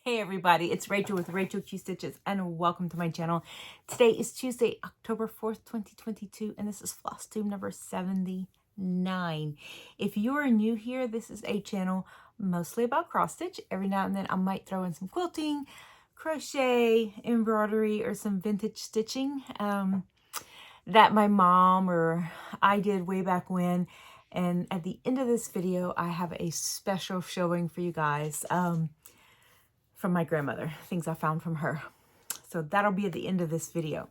Hey everybody, it's Rachel with Rachel Q Stitches and welcome to my channel. Today is Tuesday, October 4th, 2022, and this is FlossTube number 79. If you are new here, this is a channel mostly about cross stitch. Every now and then I might throw in some quilting, crochet, embroidery, or some vintage stitching that my mom or I did way back when. And at the end of this video, I have a special showing for you guys from my grandmother, things I found from her. So that'll be at the end of this video.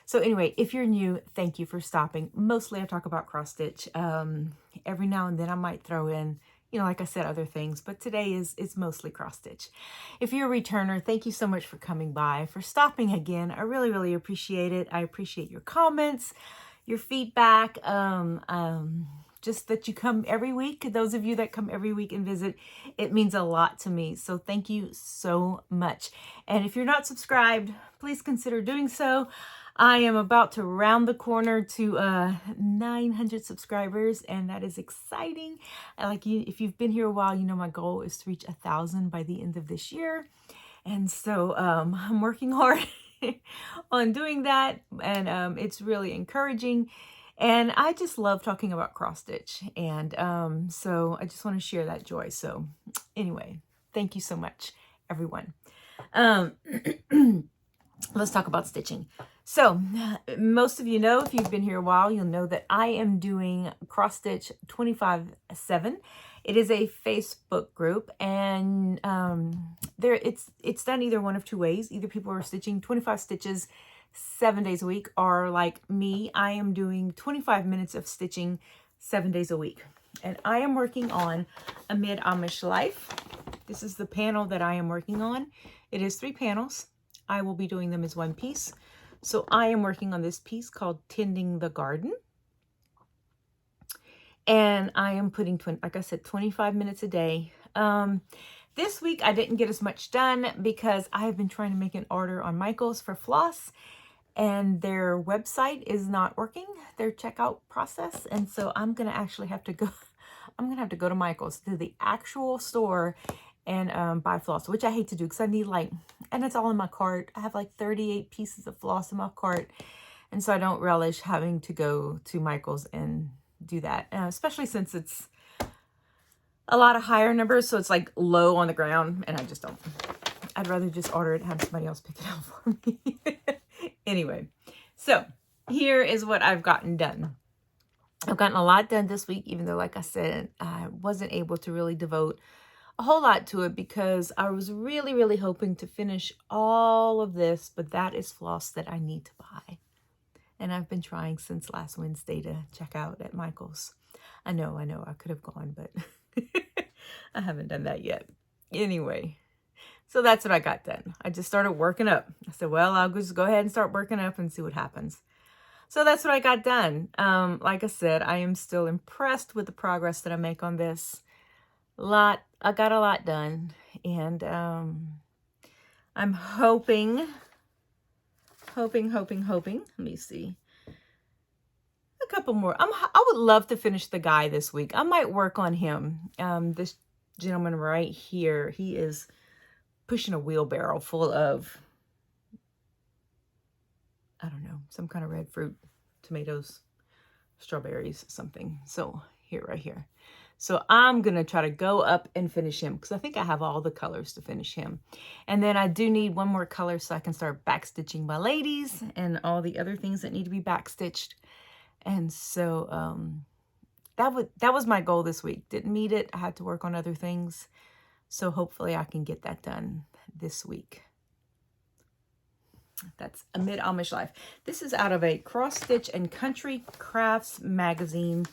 So anyway, if you're new, thank you for stopping. Mostly I talk about cross stitch. Every now and then I might throw in, like I said, other things, but today is mostly cross stitch. If you're a returner, thank you so much for coming by, for stopping again. I really, really appreciate it. I appreciate your comments, your feedback, just that you come every week. Those of you that come every week and visit, it means a lot to me. So thank you so much. And if you're not subscribed, please consider doing so. I am about to round the corner to 900 subscribers, and that is exciting. If you've been here a while, you know my goal is to reach 1,000 by the end of this year. And so I'm working hard on doing that, and it's really encouraging. And I just love talking about cross stitch. And so I just want to share that joy. So anyway, thank you so much, everyone. Let's talk about stitching. So most of you know, if you've been here a while, you'll know that I am doing cross stitch 25/7. It is a Facebook group, and it's done either one of two ways. Either people are stitching 25 stitches 7 days a week, or like me, I am doing 25 minutes of stitching 7 days a week. And I am working on Amid Amish Life. This is the panel that I am working on. It is 3 panels. I will be doing them as one piece. So I am working on this piece called Tending the Garden. And I am putting, like I said, 25 minutes a day. This week I didn't get as much done because I have been trying to make an order on Michaels for floss, and their website is not working, their checkout process. And so I'm going to actually have to go, to Michaels, to the actual store, and buy floss, which I hate to do because I need and it's all in my cart. I have 38 pieces of floss in my cart. And so I don't relish having to go to Michaels and do that, especially since it's a lot of higher numbers. So it's low on the ground, and I just don't. I'd rather just order it and have somebody else pick it up for me. Anyway, so here is what I've gotten done. I've gotten a lot done this week, even though, like I said, I wasn't able to really devote a whole lot to it because I was really, really hoping to finish all of this, but that is floss that I need to buy. And I've been trying since last Wednesday to check out at Michael's. I know, I could have gone, but I haven't done that yet. Anyway, so that's what I got done. I just started working up. I said, well, I'll just go ahead and start working up and see what happens. So that's what I got done. Like I said, I am still impressed with the progress that I make on this. I got a lot done, and I'm hoping. Let me see. A couple more. I would love to finish the guy this week. I might work on him. This gentleman right here, he is pushing a wheelbarrow full of, I don't know, some kind of red fruit, tomatoes, strawberries, something. So right here. So I'm going to try to go up and finish him because I think I have all the colors to finish him. And then I do need one more color so I can start backstitching my ladies and all the other things that need to be backstitched. And so that was my goal this week. Didn't meet it. I had to work on other things. So hopefully I can get that done this week. That's Amid Amish Life. This is out of a Cross Stitch and Country Crafts magazine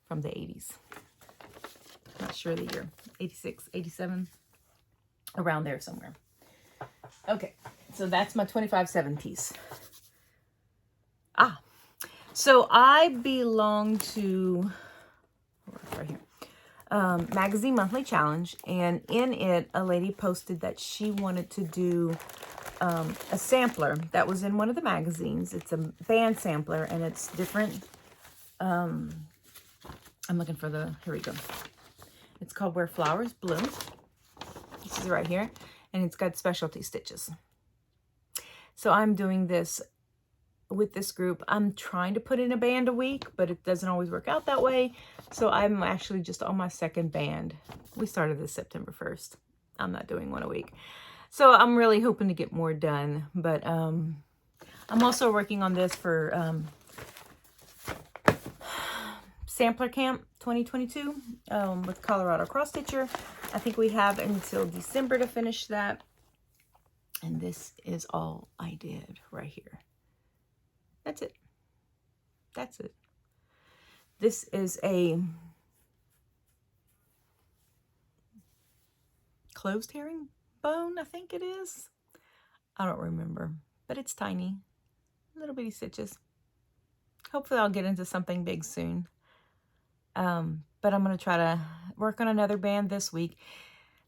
from the 80s. Not sure the year, 86, 87, around there somewhere. Okay, so that's my 25/7 piece. So I belong to, right here, Magazine Monthly Challenge, and in it, a lady posted that she wanted to do a sampler that was in one of the magazines. It's a band sampler, and it's different. I'm looking for here we go. It's called Where Flowers Bloom. This is right here. and it's got specialty stitches. So I'm doing this with this group. I'm trying to put in a band a week, but it doesn't always work out that way. So I'm actually just on my second band. We started this September 1st. I'm not doing one a week. So I'm really hoping to get more done, but I'm also working on this for Sampler Camp 2022 with Colorado Cross Stitcher. I think we have until December to finish that. And this is all I did right here. That's it. That's it. This is a closed herringbone, I think it is. I don't remember, but it's tiny. Little bitty stitches. Hopefully I'll get into something big soon. But I'm going to try to work on another band this week.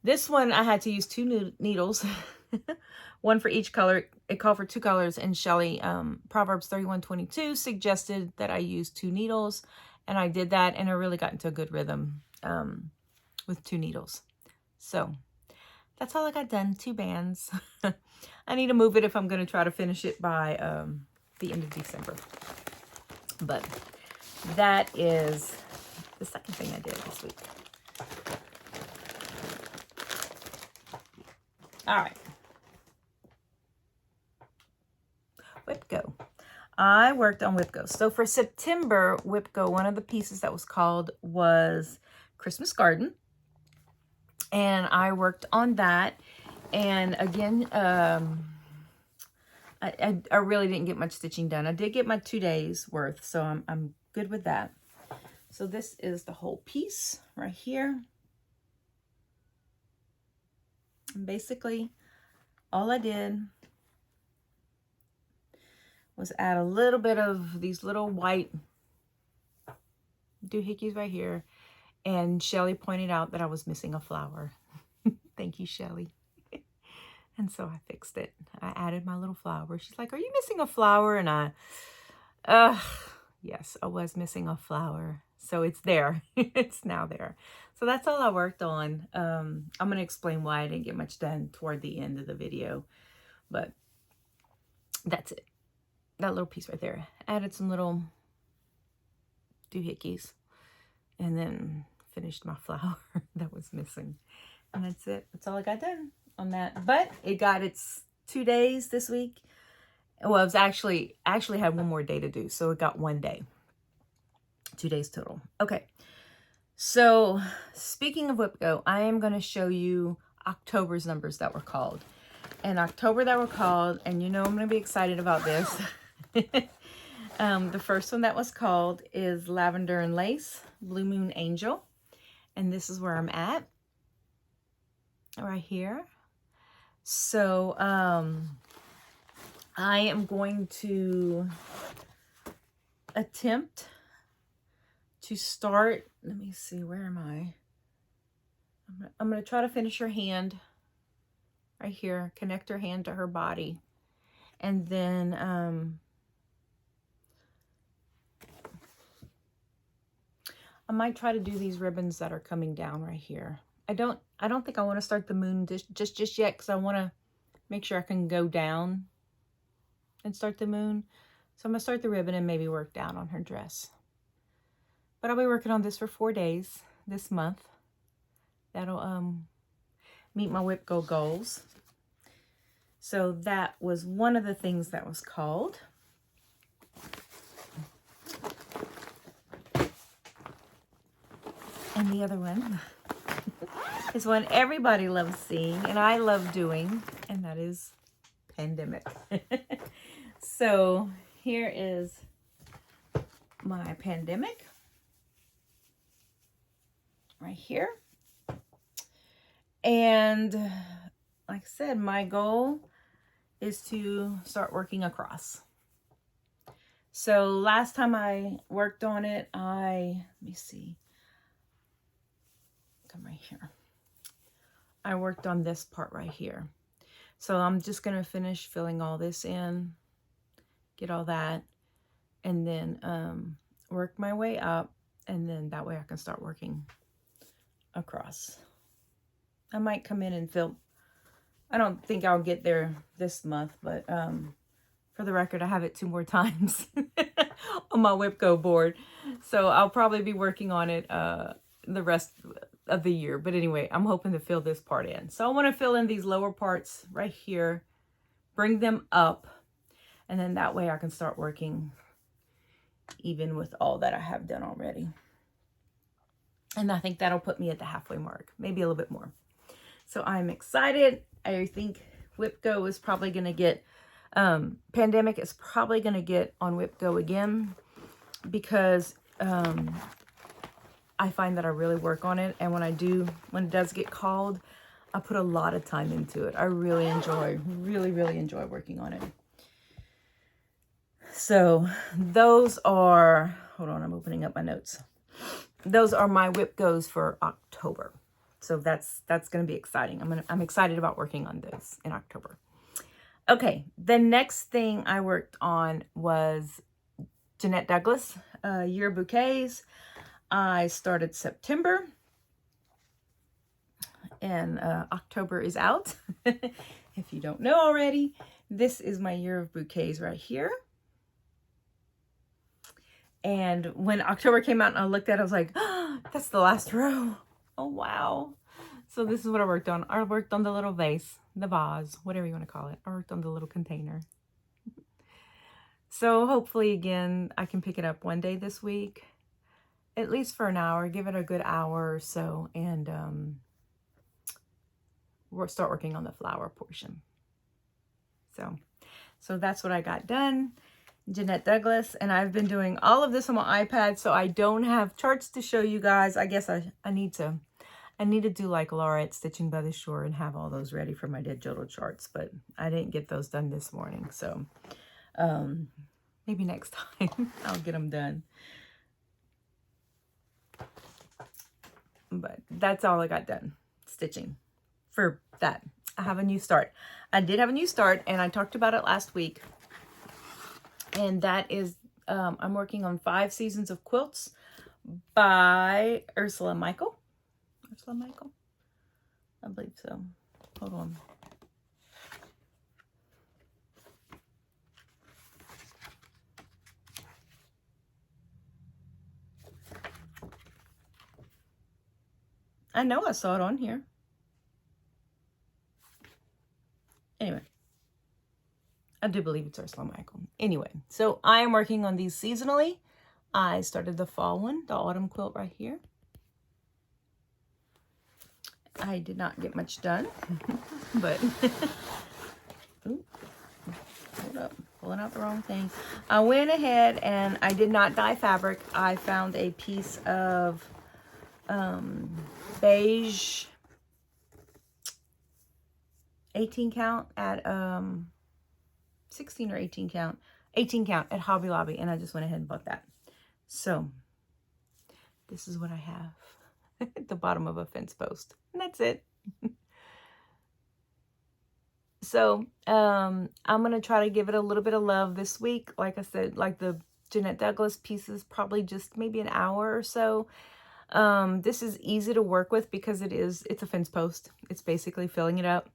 This one I had to use 2 needles. One for each color. It called for 2 colors, and Shelly, Proverbs 31:22 suggested that I use 2 needles, and I did that, and I really got into a good rhythm with 2 needles. So that's all I got done, 2 bands. I need to move it if I'm going to try to finish it by the end of December. But that is the second thing I did this week. All right. Whip Go. I worked on Whip Go. So for September, Whip Go, one of the pieces that was called was Christmas Garden. And I worked on that. And again, I really didn't get much stitching done. I did get my 2 days worth, so I'm good with that. So this is the whole piece right here. And basically, all I did was add a little bit of these little white doohickeys right here. And Shelly pointed out that I was missing a flower. Thank you, Shelly. And so I fixed it. I added my little flower. She's like, are you missing a flower? And yes, I was missing a flower. So it's there. It's now there. So that's all I worked on. I'm going to explain why I didn't get much done toward the end of the video. But that's it. That little piece right there. Added some little doohickeys. And then finished my flower that was missing. And that's it. That's all I got done on that. But it got its 2 days this week. Well, it was actually had one more day to do. So it got 1 day. 2 days total. Okay. So speaking of Whip Go, I am going to show you October's numbers that were called. And October that were called, and you know I'm going to be excited about this. The first one that was called is Lavender and Lace, Blue Moon Angel. And this is where I'm at. Right here. So I am going to attempt to start. Let me see, where am I? I'm going to try to finish her hand right here, connect her hand to her body. And then I might try to do these ribbons that are coming down right here. I don't think I want to start the moon just yet, because I want to make sure I can go down and start the moon. So I'm going to start the ribbon and maybe work down on her dress. But I'll be working on this for 4 days this month. That'll meet my Whip Go goals. So that was one of the things that was called. And the other one is one everybody loves seeing and I love doing, and that is Pandemic. So here is my Pandemic right here. And like I said, my goal is to start working across. So last time I worked on it, let me see. Come right here. I worked on this part right here. So I'm just going to finish filling all this in, get all that, and then work my way up, and then that way I can start working across. I might come in and fill I don't think I'll get there this month, but for the record, I have it 2 more times on my Whipco board. So I'll probably be working on it the rest of the year. But anyway, I'm hoping to fill this part in. So I want to fill in these lower parts right here, bring them up, and then that way I can start working even with all that I have done already. And I think that'll put me at the halfway mark, maybe a little bit more. So I'm excited. I think Whipco is probably going to get, Pandemic is probably going to get on Whipco again, because I find that I really work on it. And when it does get called, I put a lot of time into it. I really enjoy working on it. So those are, hold on, I'm opening up my notes. Those are my Whipcos for October. So that's going to be exciting. I'm excited about working on those in October. Okay, the next thing I worked on was Jeanette Douglas, Year of Bouquets. I started September, and October is out. If you don't know already, this is my Year of Bouquets right here. And when October came out and I looked at it, I was like, oh, that's the last row. Oh, wow. So this is what I worked on. I worked on the little vase, the vase, whatever you want to call it. I worked on the little container. So hopefully, again, I can pick it up one day this week, at least for an hour, give it a good hour or so, and we'll start working on the flower portion. So that's what I got done. Jeanette Douglas, and I've been doing all of this on my iPad, so I don't have charts to show you guys. I guess I need to do like Laura at Stitching by the Shore and have all those ready for my digital charts, but I didn't get those done this morning, so maybe next time I'll get them done. But that's all I got done stitching for that. I have a new start. I did have a new start, and I talked about it last week. And that is, I'm working on 5 Seasons of Quilts by Ursula Michael. Ursula Michael? I believe so. Hold on. I know I saw it on here. Anyway. I do believe it's Ursula Michael. Anyway, so I am working on these seasonally. I started the fall one, the autumn quilt right here. I did not get much done, but ooh, hold up, pulling out the wrong thing. I went ahead and I did not dye fabric. I found a piece of beige 18 count at 16 or 18 count at Hobby Lobby, and I just went ahead and bought that. So this is what I have at the bottom of a fence post, and that's it. So I'm gonna try to give it a little bit of love this week. Like I said, like the Jeanette Douglas pieces, probably just maybe an hour or so. This is easy to work with because it's a fence post. It's basically filling it up,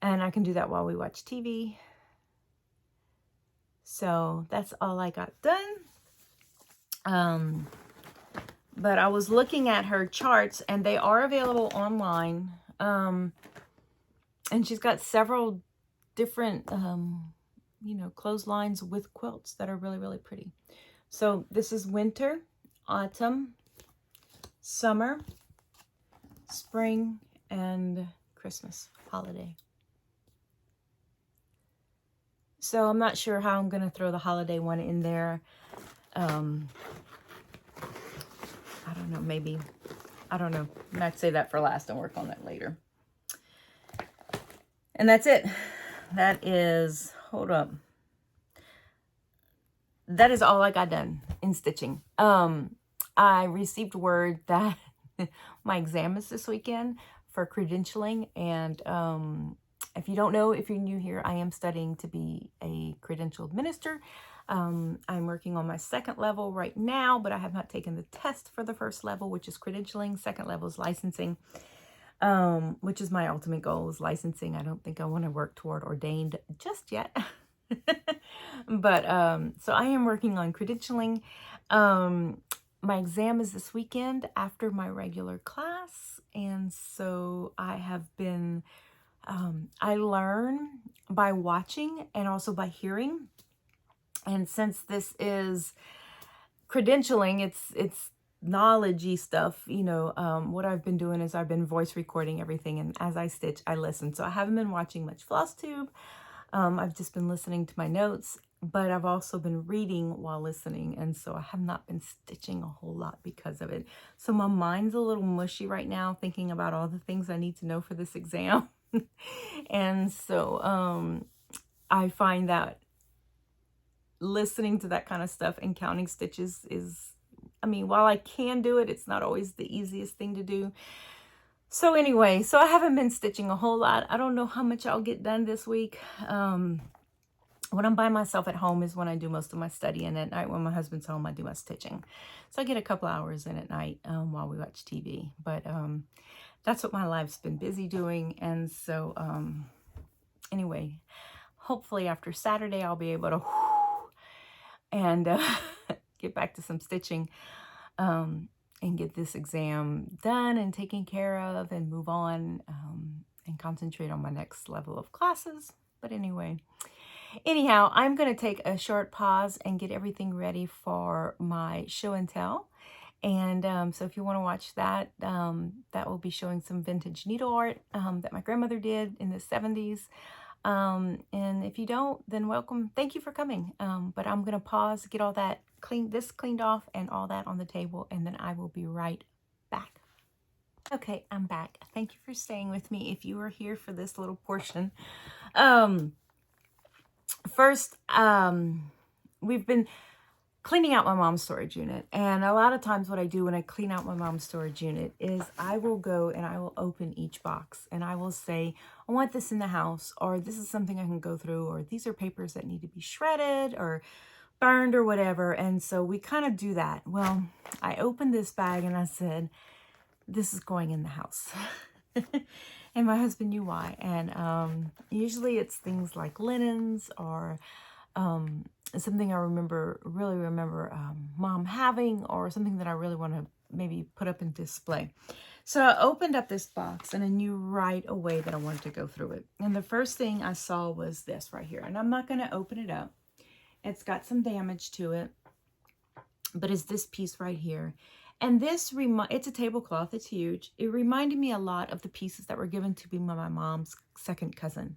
and I can do that while we watch TV. So that's all I got done. But I was looking at her charts, and they are available online. And she's got several different, clotheslines with quilts that are really, really pretty. So this is winter, autumn, summer, spring, and Christmas holiday. So I'm not sure how I'm going to throw the holiday one in there. I don't know, maybe. I don't know. I might save that for last and work on that later. And that's it. That is, hold up. That is all I got done in stitching. I received word that my exam is this weekend for credentialing, and if you don't know, if you're new here, I am studying to be a credentialed minister. I'm working on my 2nd level right now, but I have not taken the test for the 1st level, which is credentialing. 2nd level is licensing. which is my ultimate goal is licensing. I don't think I want to work toward ordained just yet. But so I am working on credentialing. My exam is this weekend after my regular class. And so I have been, I learn by watching and also by hearing. And since this is credentialing, it's knowledge-y stuff, you know. What I've been doing is I've been voice recording everything, and as I stitch, I listen. So I haven't been watching much FlossTube. I've just been listening to my notes, but I've also been reading while listening, and so I have not been stitching a whole lot because of it. So my mind's a little mushy right now, thinking about all the things I need to know for this exam. And so I find that listening to that kind of stuff and counting stitches is, I mean, while I can do it, it's not always the easiest thing to do. So anyway, so I haven't been stitching a whole lot. I don't know how much I'll get done this week. When I'm by myself at home is when I do most of my studying. At night when my husband's home, I do my stitching. So I get a couple hours in at night while we watch TV. But that's what my life's been busy doing. And so anyway, hopefully after Saturday, I'll be able to and get back to some stitching and get this exam done and taken care of and move on and concentrate on my next level of classes. But anyway, anyhow, I'm going to take a short pause and get everything ready for my show and tell. And so if you want to watch that, that will be showing some vintage needle art that my grandmother did in the 70s. And if you don't, then welcome. Thank you for coming. But I'm going to pause, get all that cleaned off and all that on the table, and then I will be right back. Okay, I'm back. Thank you for staying with me if you are here for this little portion. First, we've been cleaning out my mom's storage unit. And a lot of times what I do when I clean out my mom's storage unit is I will go and I will open each box and I will say, I want this in the house, or this is something I can go through, or these are papers that need to be shredded or burned or whatever. And so we kind of do that. Well, I opened this bag and I said, this is going in the house. And my husband knew why. And usually it's things like linens or something I really remember mom having, or something that I really want to maybe put up and display. So I opened up this box and I knew right away that I wanted to go through it. And the first thing I saw was this right here. And I'm not going to open it up. It's got some damage to it, but it's this piece right here. And this, it's a tablecloth. It's huge. It reminded me a lot of the pieces that were given to me by my mom's second cousin.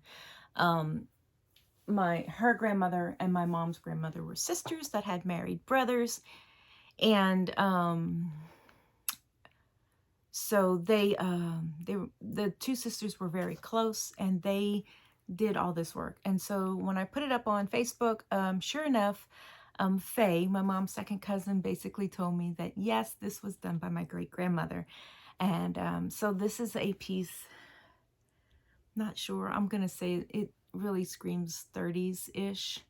Her grandmother and my mom's grandmother were sisters that had married brothers. And so the two sisters were very close, and they did all this work. And so when I put it up on Facebook, sure enough, Faye, my mom's second cousin, basically told me that, yes, this was done by my great-grandmother. And so this is a piece, not sure, I'm going to say it really screams 30s-ish.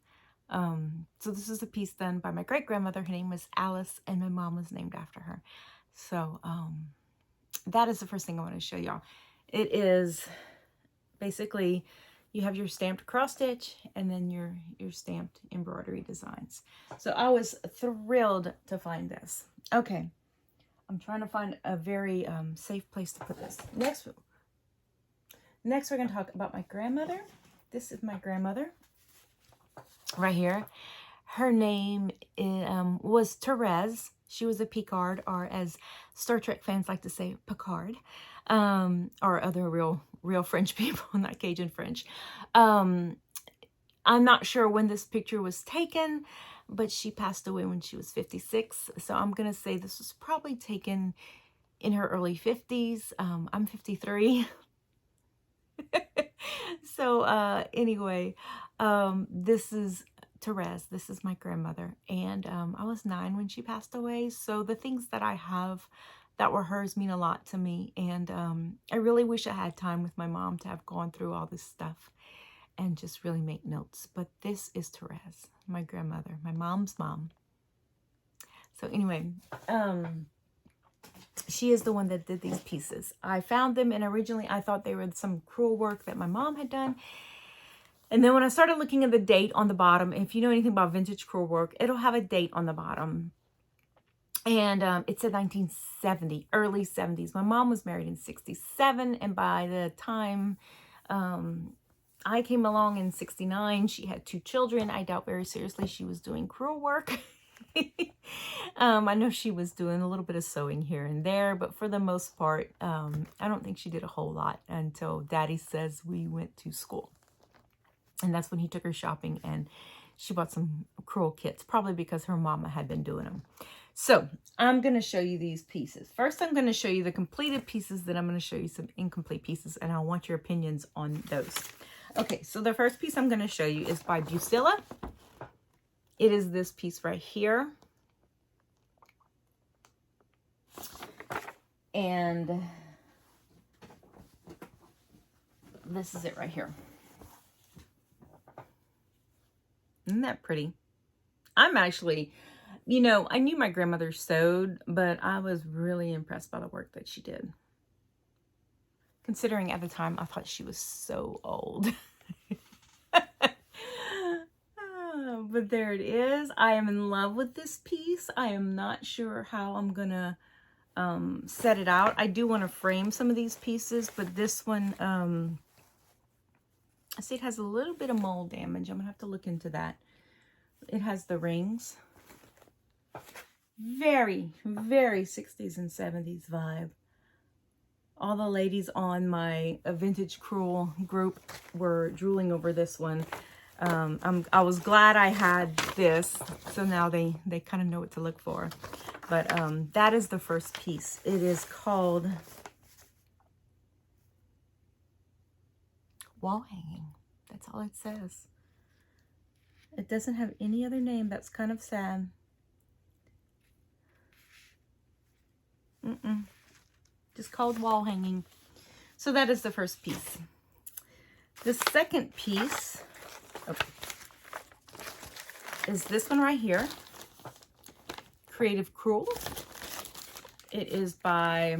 So this is a piece done by my great-grandmother. Her name was Alice, and my mom was named after her. So that is the first thing I want to show y'all. It is basically, you have your stamped cross stitch and then your stamped embroidery designs. So I was thrilled to find this. Okay, I'm trying to find a very safe place to put this. Next we're going to talk about my grandmother. This is my grandmother right here. Her name was Therese. She was a Picard, or as Star Trek fans like to say, Picard, or other real French people, not Cajun French. I'm not sure when this picture was taken, but she passed away when she was 56. So I'm going to say this was probably taken in her early 50s. I'm 53. So anyway, this is Therese. This is my grandmother. And I was 9 when she passed away. So the things that I have that were hers mean a lot to me. And I really wish I had time with my mom to have gone through all this stuff and just really make notes. But this is Therese, my grandmother, my mom's mom. So anyway, she is the one that did these pieces. I found them, and originally I thought they were some crewel work that my mom had done. And then when I started looking at the date on the bottom, if you know anything about vintage crewel work, it'll have a date on the bottom. And it said 1970, early 70s. My mom was married in 67, and by the time I came along in 69, she had 2 children. I doubt very seriously she was doing crewel work. I know she was doing a little bit of sewing here and there, but for the most part, I don't think she did a whole lot until Daddy says we went to school. And that's when he took her shopping, and she bought some crewel kits, probably because her mama had been doing them. So I'm going to show you these pieces. First, I'm going to show you the completed pieces, then I'm going to show you some incomplete pieces, and I want your opinions on those. Okay, so the first piece I'm going to show you is by Busilla. It is this piece right here. And this is it right here. Isn't that pretty? I'm actually, you know, I knew my grandmother sewed, but I was really impressed by the work that she did. Considering at the time, I thought she was so old. But there it is. I am in love with this piece. I am not sure how I'm going to set it out. I do want to frame some of these pieces, but this one, I see it has a little bit of mold damage. I'm going to have to look into that. It has the rings. Very, very 60s and 70s vibe. All the ladies on my Vintage Crewel group were drooling over this one. I was glad I had this, so now they kind of know what to look for. But that is the first piece. It is called Wall Hanging. That's all it says. It doesn't have any other name. That's kind of sad. Just called Wall Hanging. So that is the first piece. The second piece is this one right here. Creative Crewel. It is by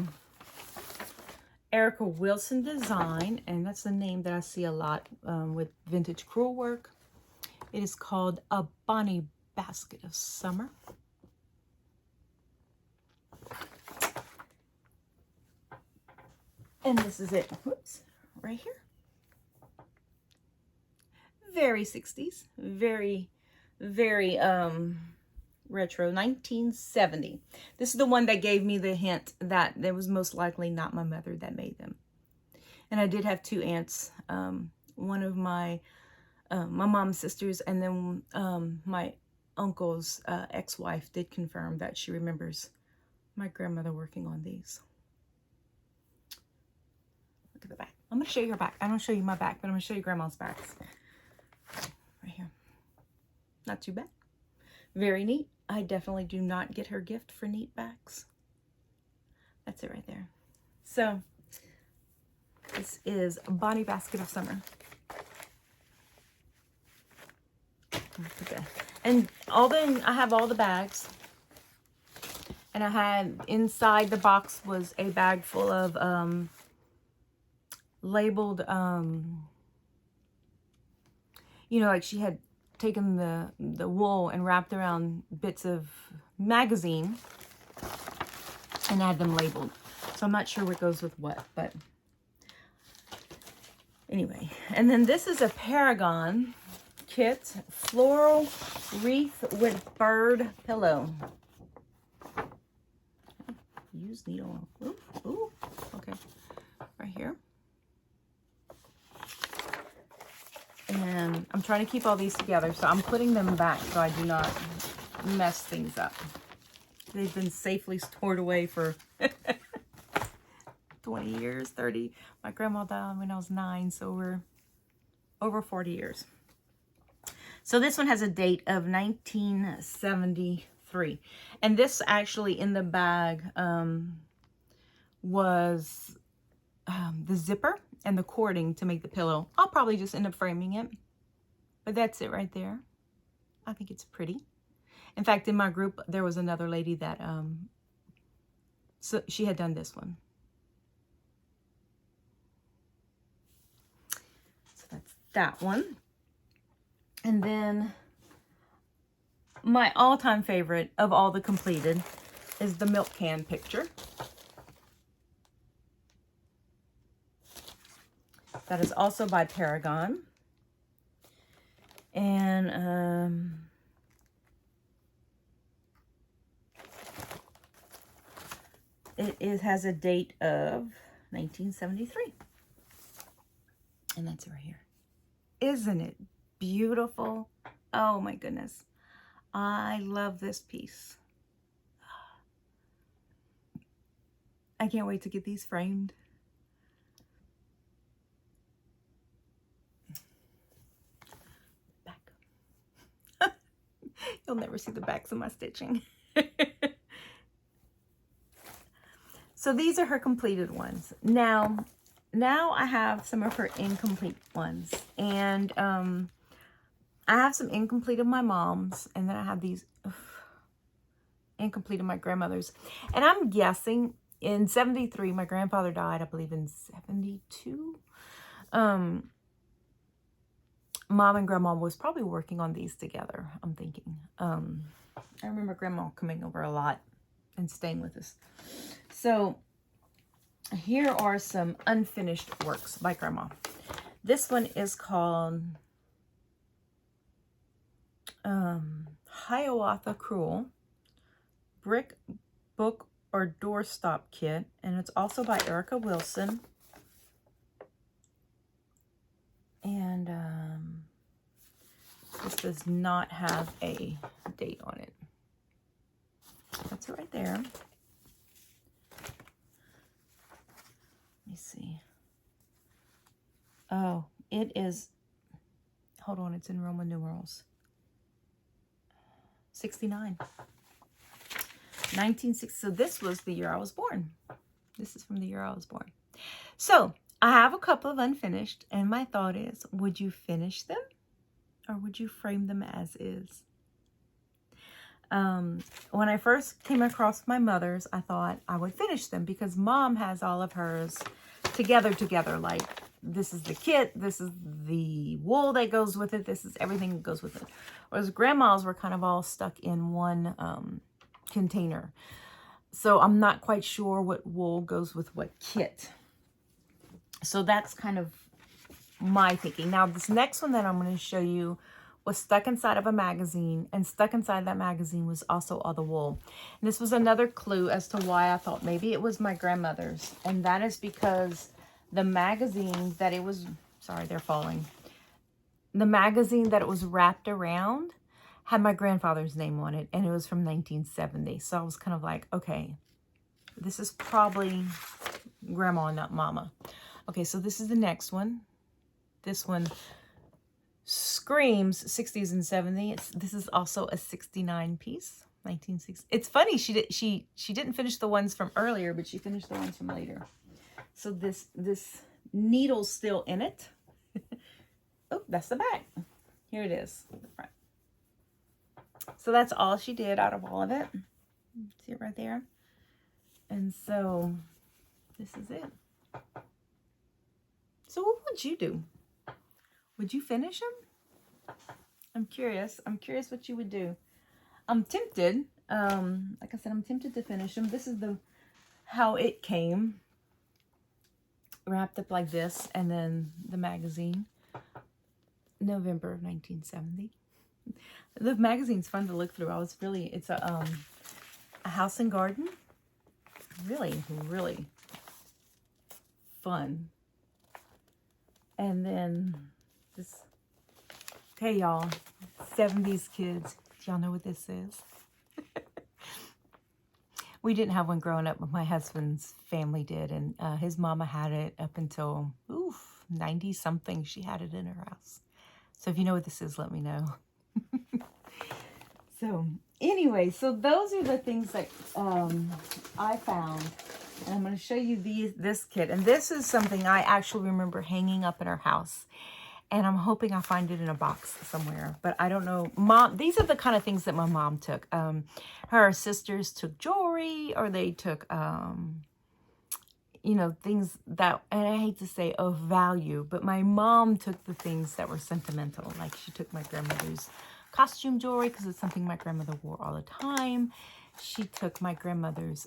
Erica Wilson Design, and that's the name that I see a lot with vintage crewel work. It is called A Bonnie Basket of Summer. And this is it. Whoops, right here. Very 60s, very, very retro, 1970. This is the one that gave me the hint that there was most likely not my mother that made them. And I did have 2 aunts, one of my mom's sisters, and then my uncle's ex-wife did confirm that she remembers my grandmother working on these. Look at the back. I'm going to show you her back. I don't show you my back, but I'm going to show you grandma's backs. Right here. Not too bad. Very neat. I definitely do not get her gift for neat backs. That's it right there. So this is Bonnie Basket of Summer. Okay. And I have all the bags. And I had inside the box was a bag full of labeled, you know, like she had taken the wool and wrapped around bits of magazine and had them labeled. So I'm not sure what goes with what, but anyway. And then this is a Paragon kit, floral wreath with bird pillow. Use needle. Ooh, ooh, okay, right here. And I'm trying to keep all these together, so I'm putting them back so I do not mess things up. They've been safely stored away for 20 years, 30. My grandma died when I was 9, so we're over 40 years. So this one has a date of 1973. And this actually in the bag was the zipper and the cording to make the pillow. I'll probably just end up framing it. But that's it right there. I think it's pretty. In fact, in my group, there was another lady that So she had done this one. So that's that one. And then my all-time favorite of all the completed is the milk can picture. That is also by Paragon. And it has a date of 1973. And that's right here. Isn't it beautiful? Oh my goodness. I love this piece. I can't wait to get these framed. Back. You'll never see the backs of my stitching. So these are her completed ones. Now I have some of her incomplete ones. And I have some incomplete of my mom's. And then I have these incomplete of my grandmother's. And I'm guessing in 73, my grandfather died, I believe in 72. Mom and Grandma was probably working on these together, I'm thinking. I remember Grandma coming over a lot and staying with us. So here are some unfinished works by Grandma. This one is called Hiawatha Crewel Brick Book or Doorstop Kit, and it's also by Erica Wilson. And this does not have a date on it. That's it right there. Let me see. Oh, it is, hold on, it's in Roman numerals. 69. 1960. So this was the year I was born. This is from the year I was born. So I have a couple of unfinished, and my thought is, would you finish them or would you frame them as is? When I first came across my mother's, I thought I would finish them because Mom has all of hers together. Like, this is the kit, this is the wool that goes with it, this is everything that goes with it. Whereas Grandma's were kind of all stuck in one container. So I'm not quite sure what wool goes with what kit. So that's kind of my thinking. Now, this next one that I'm going to show you was stuck inside of a magazine, and stuck inside that magazine was also all the wool. And this was another clue as to why I thought maybe it was my grandmother's, and that is because the magazine that it was, sorry, they're falling. The magazine that it was wrapped around had my grandfather's name on it, and it was from 1970. So I was kind of like, okay, this is probably Grandma, not Mama. Okay, so this is the next one. This one screams 60s and 70s. This is also a 69 piece, 1960. It's funny, she didn't finish the ones from earlier, but she finished the ones from later. So this needle's still in it. Oh, that's the back. Here it is, the front. So that's all she did out of all of it. See it right there? And so this is it. So what would you do? Would you finish them? I'm curious. I'm curious what you would do. I'm tempted. Like I said, I'm tempted to finish them. This is how it came. Wrapped up like this, and then the magazine. November of 1970. The magazine's fun to look through. It's a house and garden. Really, really fun. And then this, okay, y'all, 70s kids. Y'all know what this is? We didn't have one growing up, but my husband's family did. And his mama had it up until, 90-something. She had it in her house. So if you know what this is, let me know. So anyway, so those are the things that I found. And I'm going to show you this kit. And this is something I actually remember hanging up in our house. And I'm hoping I find it in a box somewhere, but I don't know. Mom, these are the kind of things that my mom took. Her sisters took jewelry, or they took, you know, things that, and I hate to say of value, but my mom took the things that were sentimental. Like she took my grandmother's costume jewelry because it's something my grandmother wore all the time. She took my grandmother's,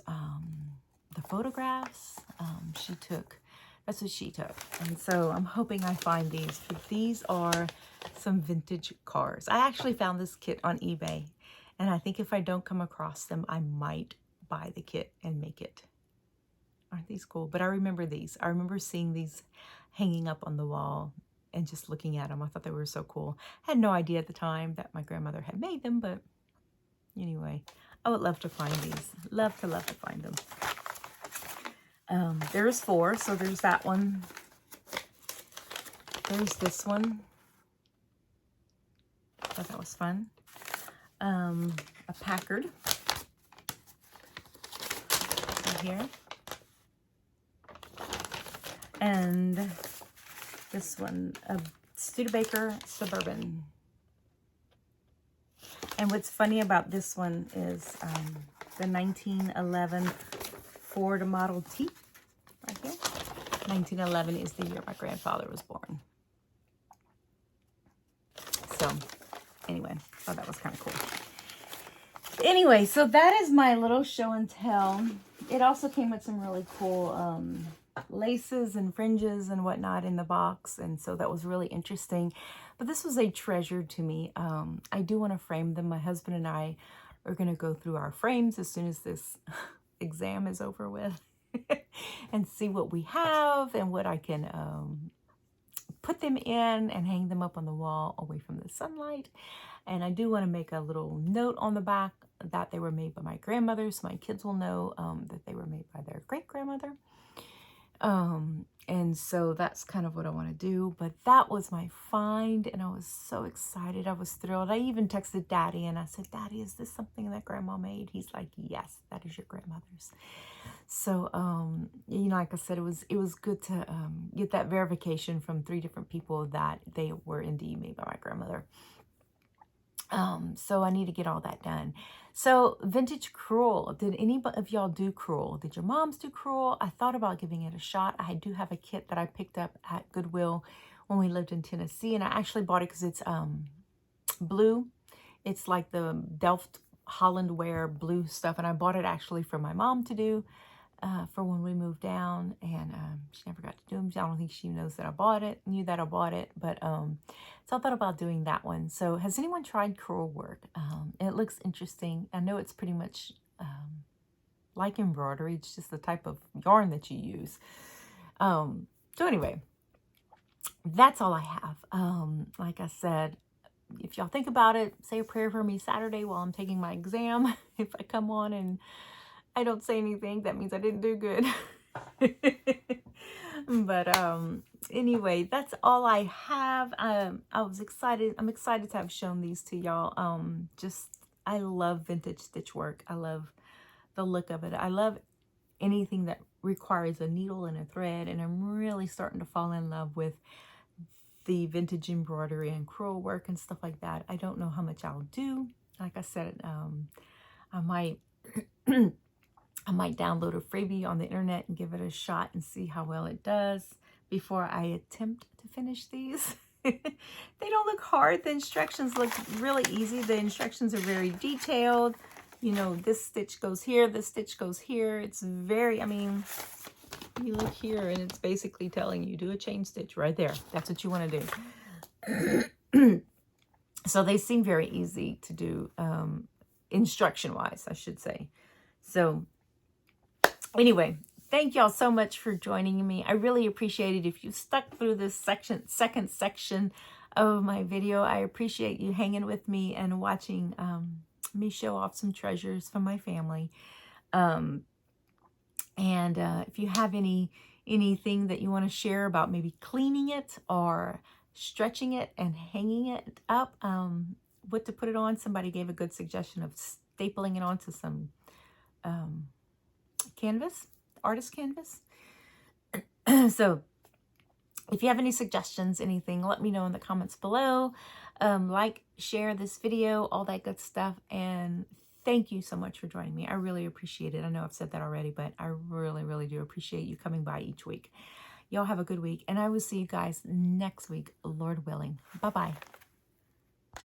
the photographs. She took, that's what she took. And so I'm hoping I find these, but these are some vintage cars. I actually found this kit on eBay, and I think if I don't come across them, I might buy the kit and make it. Aren't these cool? But I remember these. I remember seeing these hanging up on the wall and just looking at them. I thought they were so cool. I had no idea at the time that my grandmother had made them, but anyway, I would love to find these. Love to find them. There's 4, so there's that one. There's this one. I thought that was fun. A Packard. Right here. And this one, a Studebaker Suburban. And what's funny about this one is the 1911 Ford Model T, right here. 1911 is the year my grandfather was born. So, anyway, oh, that was kind of cool. Anyway, so that is my little show and tell. It also came with some really cool laces and fringes and whatnot in the box, and so that was really interesting. But this was a treasure to me. I do want to frame them. My husband and I are going to go through our frames as soon as this exam is over with and see what we have and what I can put them in and hang them up on the wall away from the sunlight. And I do want to make a little note on the back that they were made by my grandmother, so my kids will know that they were made by their great-grandmother. And so that's kind of what I want to do. But that was my find, and I was so excited. I was thrilled. I even texted Daddy and I said, Daddy, is this something that Grandma made? He's like, yes, that is your grandmother's. So, you know, like I said, it was good to get that verification from 3 different people that they were indeed made by my grandmother. So I need to get all that done. So Vintage Crewel, did any of y'all do Crewel? Did your moms do Crewel? I thought about giving it a shot. I do have a kit that I picked up at Goodwill when we lived in Tennessee, and I actually bought it because it's blue. It's like the Delft Holland wear blue stuff, and I bought it actually for my mom to do for when we moved down, and she never got to do them. I don't think she knows that I bought it, knew that I bought it, but so I thought about doing that one. So has anyone tried Crewel work? It looks interesting. I know it's pretty much like embroidery. It's just the type of yarn that you use. So anyway, that's all I have. Like I said, if y'all think about it, say a prayer for me Saturday while I'm taking my exam. If I come on and I don't say anything, that means I didn't do good. But anyway, that's all I have. I was excited. I'm excited to have shown these to y'all. I love vintage stitch work. I love the look of it. I love anything that requires a needle and a thread, and I'm really starting to fall in love with the vintage embroidery and crewel work and stuff like that. I don't know how much I'll do. Like I said, I might I might download a freebie on the internet and give it a shot and see how well it does before I attempt to finish these. They don't look hard. The instructions look really easy. The instructions are very detailed. You know, this stitch goes here, this stitch goes here. It's very, I mean, you look here and it's basically telling you do a chain stitch right there. That's what you want to do. So they seem very easy to do, instruction-wise, I should say. So anyway, thank y'all so much for joining me. I really appreciate it. If you stuck through this second section of my video, I appreciate you hanging with me and watching me show off some treasures from my family. And if you have anything that you want to share about maybe cleaning it or stretching it and hanging it up, what to put it on. Somebody gave a good suggestion of stapling it onto some canvas, artist canvas. So If you have any suggestions, anything, let me know in the comments below. Like, share this video, all that good stuff. And thank you so much for joining me. I really appreciate it. I know I've said that already, but I really, really do appreciate you coming by each week. Y'all have a good week, and I will see you guys next week, Lord willing. Bye-bye.